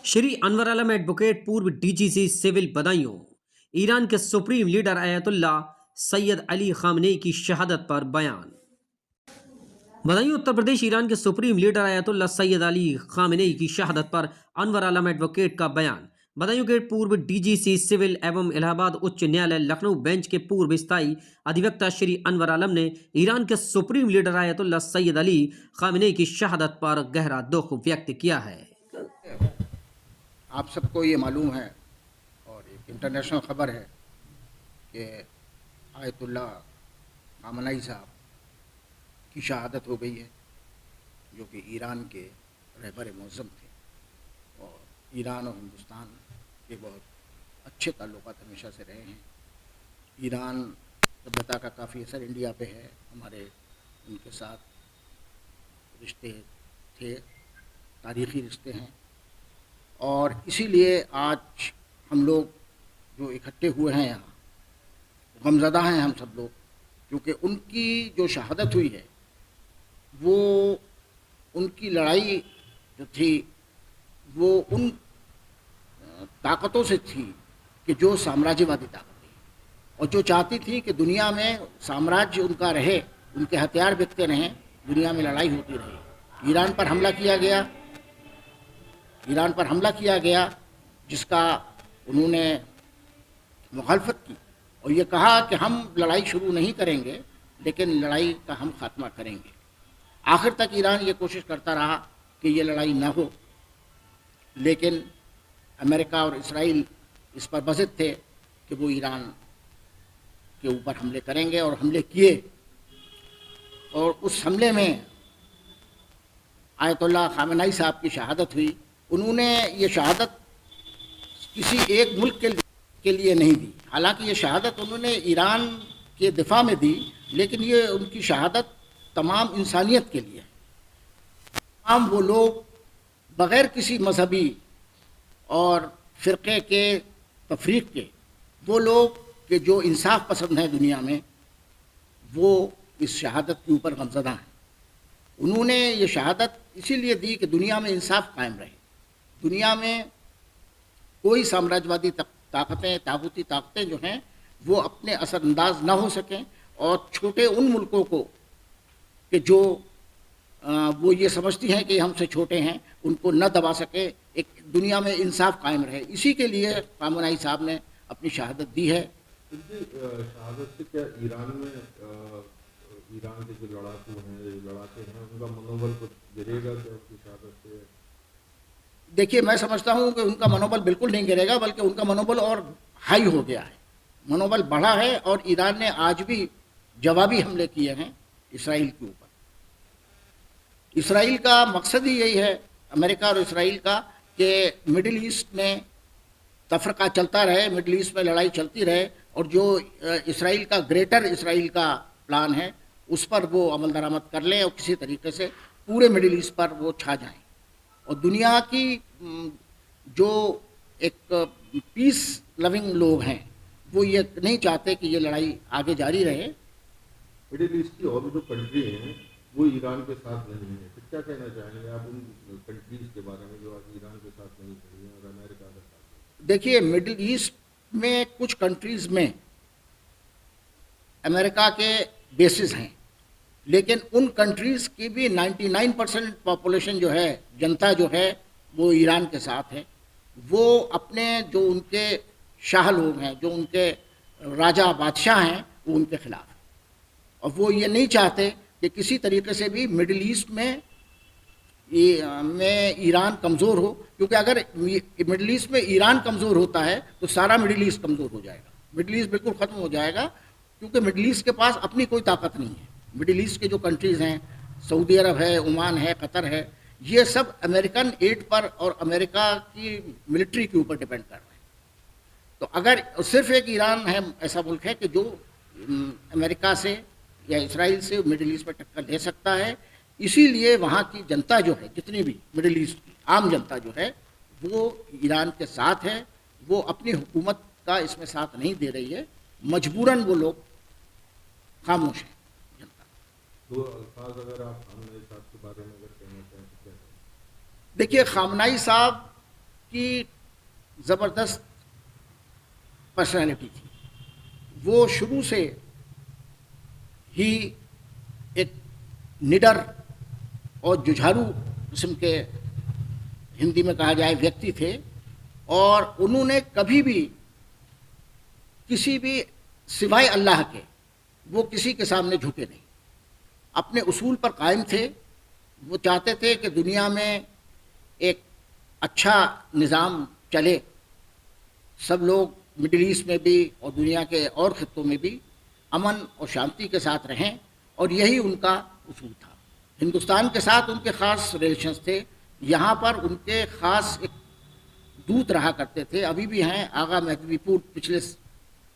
श्री अनवर आलम advocate पूर्व DGC civil बधाइयों। Iran के supreme leader ayatollah Syed Ali Khamenei की शहादत पर बयान। बधाइयों। उत्तर प्रदेश ईरान के supreme leader ayatollah Syed Ali Khamenei की शहादत पर अनवर आलम एडवोकेट का बयान। बदायूं के पूर्व डीजीसी सिविल एवं इलाहाबाद उच्च न्यायालय लखनऊ बेंच के पूर्व स्थायी अधिवक्ता श्री अनवर आलम ने ईरान के supreme leader ayatollah Syed Ali Khamenei की शहादत पर गहरा दुख व्यक्त किया है। आप सबको ये मालूम है और एक इंटरनेशनल ख़बर है कि आयतुल्ला खामनेई साहब की शहादत हो गई है, जो कि ईरान के रहबर मौज़म थे और ईरान और हिंदुस्तान के बहुत अच्छे ताल्लुकात हमेशा से रहे हैं। ईरान सभ्यता का काफ़ी असर इंडिया पे है, हमारे उनके साथ रिश्ते थे, तारीख़ी रिश्ते हैं और इसीलिए आज हम लोग जो इकट्ठे हुए हैं यहाँ गमज़दा हैं हम सब लोग, क्योंकि उनकी जो शहादत हुई है वो उनकी लड़ाई जो थी वो उन ताकतों से थी कि जो साम्राज्यवादी ताकतें और जो चाहती थी कि दुनिया में साम्राज्य उनका रहे, उनके हथियार बिकते रहें, दुनिया में लड़ाई होती रही। ईरान पर हमला किया गया जिसका उन्होंने मुखालफत की और ये कहा कि हम लड़ाई शुरू नहीं करेंगे लेकिन लड़ाई का हम खात्मा करेंगे। आखिर तक ईरान ये कोशिश करता रहा कि ये लड़ाई ना हो, लेकिन अमेरिका और इसराइल इस पर बज़िद थे कि वो ईरान के ऊपर हमले करेंगे और हमले किए और उस हमले में आयतुल्ला खामनेई साहब की शहादत हुई। उन्होंने ये शहादत किसी एक मुल्क के लिए नहीं दी, हालांकि ये शहादत उन्होंने ईरान के दिफा में दी, लेकिन ये उनकी शहादत तमाम इंसानियत के लिए, तमाम वो लोग बग़ैर किसी मजहबी और फ़िरक़े के तफरीक़ के, वो लोग कि जो इंसाफ पसंद हैं दुनिया में, वो इस शहादत के ऊपर गमज़दा हैं। उन्होंने ये शहादत इसीलिए दी कि दुनिया में इंसाफ कायम रहे, दुनिया में कोई साम्राज्यवादी ताकतें, तागूती ताकतें जो हैं वो अपने असरअंदाज ना हो सकें और छोटे उन मुल्कों को कि जो वो ये समझती हैं कि हमसे छोटे हैं उनको न दबा सके, एक दुनिया में इंसाफ कायम रहे। इसी के लिए खामनेई साहब ने अपनी शहादत दी है। शहादत से क्या ईरान में ईरान के जो लड़ाकू हैं, लड़ाके हैं, उनका मनोबल कुछ गिरेगा क्या उसकी शहादत से? देखिए, मैं समझता हूँ कि उनका मनोबल बिल्कुल नहीं गिरेगा, बल्कि उनका मनोबल और हाई हो गया है, मनोबल बढ़ा है और ईरान ने आज भी जवाबी हमले किए हैं इसराइल के ऊपर। इसराइल का मकसद ही यही है, अमेरिका और इसराइल का, कि मिडिल ईस्ट में तफरका चलता रहे, मिडिल ईस्ट में लड़ाई चलती रहे और जो इसराइल का ग्रेटर इसराइल का प्लान है उस पर वो अमल दरामद कर लें और किसी तरीके से पूरे मिडिल ईस्ट पर वो छा जाएं और दुनिया की जो एक पीस लविंग लोग हैं वो ये नहीं चाहते कि ये लड़ाई आगे जारी रहे। मिडिल ईस्ट की और भी जो कंट्री हैं वो ईरान के साथ नहीं है, तो क्या कहना चाहेंगे आप उन कंट्रीज़ के बारे में जो आज ईरान के साथ नहीं खड़ी हैं और अमेरिका के साथ? देखिए, मिडिल ईस्ट में कुछ कंट्रीज़ में अमेरिका के बेसिस हैं, लेकिन उन कंट्रीज़ की भी 99% पॉपुलेशन जो है, जनता जो है, वो ईरान के साथ है। वो अपने जो उनके शाह लोग हैं, जो उनके राजा बादशाह हैं, वो उनके ख़िलाफ़ है और वो ये नहीं चाहते कि किसी तरीके से भी मिडिल ईस्ट में ईरान कमज़ोर हो, क्योंकि अगर मिडिल ईस्ट में ईरान कमज़ोर होता है तो सारा मिडिल ईस्ट कमज़ोर हो जाएगा, मिडिल ईस्ट बिल्कुल ख़त्म हो जाएगा, क्योंकि मिडिल ईस्ट के पास अपनी कोई ताकत नहीं है। मिडिल ईस्ट के जो कंट्रीज़ हैं, सऊदी अरब है, ओमान है, कतर है, ये सब अमेरिकन एड पर और अमेरिका की मिलिट्री के ऊपर डिपेंड कर रहे हैं। तो अगर सिर्फ एक ईरान है ऐसा मुल्क है कि जो अमेरिका से या इसराइल से मिडिल ईस्ट में टक्कर ले सकता है, इसीलिए वहाँ की जनता जो है, जितनी भी मिडिल ईस्ट की आम जनता जो है, वो ईरान के साथ है। वो अपनी हुकूमत का इसमें साथ नहीं दे रही है, मजबूरन वो लोग खामोश हैं। दो अल्फाज अगर आप खामनेई साहब के बारे में अगर कहना चाहें तो क्या? देखिए, खामनेई साहब کی زبردست پرسنالٹی تھی. وہ شروع سے ہی ایک نڈر اور ججھارو قسم کے ہندی میں کہا جائے ویکتی تھے, اور انہوں نے کبھی بھی کسی بھی سوائے اللہ کے وہ کسی کے سامنے جھکے نہیں, اپنے اصول پر قائم تھے. وہ چاہتے تھے کہ دنیا میں ایک اچھا نظام چلے, سب لوگ مڈل ایسٹ میں بھی اور دنیا کے اور خطوں میں بھی امن اور شانتی کے ساتھ رہیں, اور یہی ان کا اصول تھا. ہندوستان کے ساتھ ان کے خاص ریلیشنز تھے, یہاں پر ان کے خاص ایک دودت رہا کرتے تھے, ابھی بھی ہیں. آغا مہدوی پور پچھلے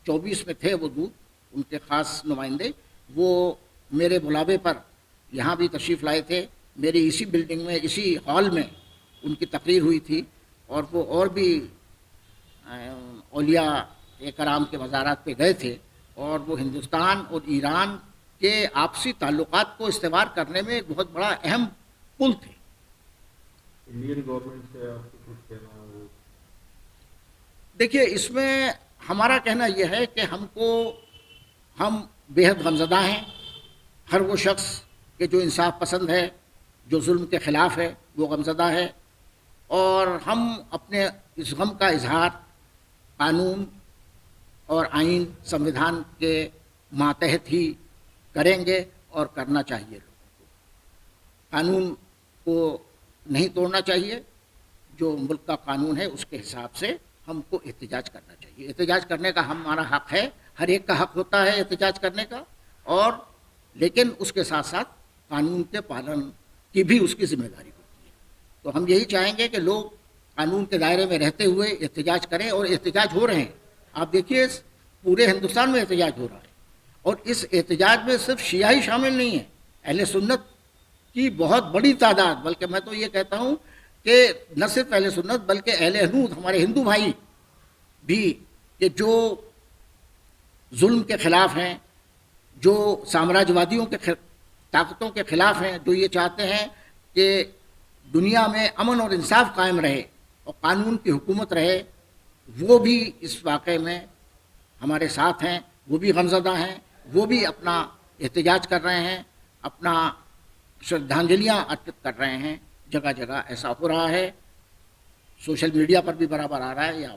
24 میں تھے وہ دودت, ان کے خاص نمائندے. وہ میرے بلاوے پر یہاں بھی تشریف لائے تھے, میری اسی بلڈنگ میں اسی ہال میں ان کی تقریر ہوئی تھی, اور وہ اور بھی اولیاء کرام کے مزارات پہ گئے تھے, اور وہ ہندوستان اور ایران کے آپسی تعلقات کو استوار کرنے میں ایک بہت بڑا اہم پل تھے. انڈین گورنمنٹ سے آپ کو کچھ کہنا ہو؟ دیکھیے, اس میں ہمارا کہنا یہ ہے کہ ہم بے حد غمزدہ ہیں. ہر وہ شخص کہ جو انصاف پسند ہے, جو ظلم کے خلاف ہے, وہ غمزدہ ہے, اور ہم اپنے اس غم کا اظہار قانون اور آئین سمویدھان کے ماتحت ہی کریں گے, اور کرنا چاہیے. لوگوں کو قانون کو نہیں توڑنا چاہیے, جو ملک کا قانون ہے اس کے حساب سے ہم کو احتجاج کرنا چاہیے. احتجاج کرنے کا ہمارا حق ہے, ہر ایک کا حق ہوتا ہے احتجاج کرنے کا, اور لیکن اس کے ساتھ ساتھ قانون کے پالن کی بھی اس کی ذمہ داری ہوتی ہے. تو ہم یہی چاہیں گے کہ لوگ قانون کے دائرے میں رہتے ہوئے احتجاج کریں, اور احتجاج ہو رہے ہیں. آپ دیکھیے پورے ہندوستان میں احتجاج ہو رہا ہے, اور اس احتجاج میں صرف شیعہ ہی شامل نہیں ہیں, اہل سنت کی بہت بڑی تعداد, بلکہ میں تو یہ کہتا ہوں کہ نہ صرف اہل سنت بلکہ اہل حنوت, ہمارے ہندو بھائی بھی, کہ جو ظلم کے خلاف ہیں, جو سامراج وادیوں کے طاقتوں کے خلاف ہیں, جو یہ چاہتے ہیں کہ دنیا میں امن اور انصاف قائم رہے اور قانون کی حکومت رہے, وہ بھی اس واقعے میں ہمارے ساتھ ہیں. وہ بھی غمزدہ ہیں, وہ بھی اپنا احتجاج کر رہے ہیں, اپنا شردھانجلیاں ارپت کر رہے ہیں. جگہ جگہ ایسا ہو رہا ہے, سوشل میڈیا پر بھی برابر آ رہا ہے, یا